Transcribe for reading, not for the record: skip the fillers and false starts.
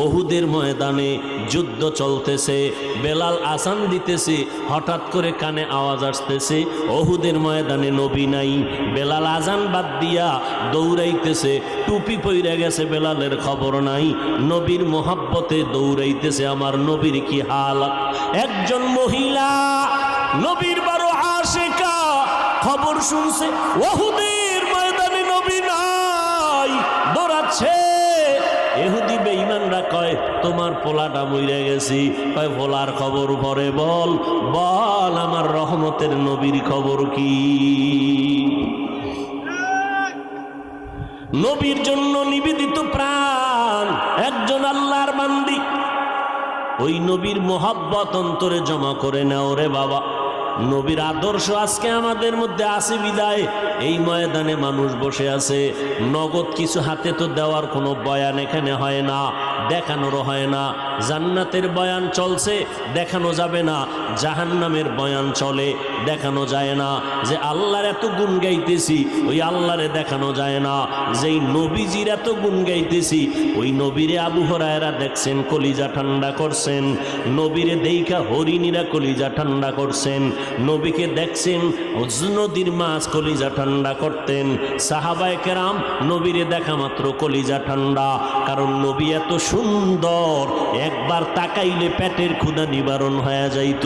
ওহুদের ময়দানে যুদ্ধ চলতেছে, বেলাল আজান দিতেছে, হঠাৎ করে কানে আওয়াজ আসতেছে ওহুদের ময়দানে নবী নাই। বেলাল আজান বাদ দিয়া দৌড়াইতেছে, টুপি পইরা গেছে, বেলালের খবর নাই। নবীর মোহাব্বতে দৌড়াইতেছে, আমার নবীর কি হাল। একজন মহিলা নবীর বড় আশিকা, খবর শুনছে ওহুদের ময়দানে নবী নাই, দৌড়াচ্ছে। ইহুদি বেঈমানরা কয় তোমার পোলাটা মইরা গেছি। কয় পোলার খবর পরে বল, বল আমার রহমতের নবীর খবর কি। নবীর জন্য নিবেদিত প্রাণ একজন আল্লাহর বান্দি, ওই নবীর মোহাব্বত অন্তরে জমা করে নাও রে বাবা। নবীর আদর্শ আজকে আমাদের মধ্যে আছে বিদায় এই ময়দানে মানুষ বসে আছে। নগদ কিছু হাতে তো দেওয়ার কোনো বয়ান এখানে হয় না, দেখানোরও হয় না। জান্নাতের বয়ান চলছে, দেখানো যাবে না। জাহান্নামের বয়ান চলে, দেখানো যায় না। যে আল্লাহর এত গুণ গাইতেছি ওই আল্লাহরে দেখানো যায় না। যেই নবীজির এত গুণ গাইতেছি ওই নবীরে আবু হুরায়রা দেখছেন কলিজা ঠান্ডা করছেন, নবীরে দেইখা হরিণীরা কলিজা ঠান্ডা করছেন, নবীকে দেখছেন নদীর মাছ কলিজা ঠান্ডা করতেন। সাহাবায়ে কেরাম নবীরে দেখা মাত্র কলিজা ঠান্ডা, কারণ নবী এত সুন্দর, একবার তাকাইলে পেটের ক্ষুধা নিবারণ হয়ে যাইত।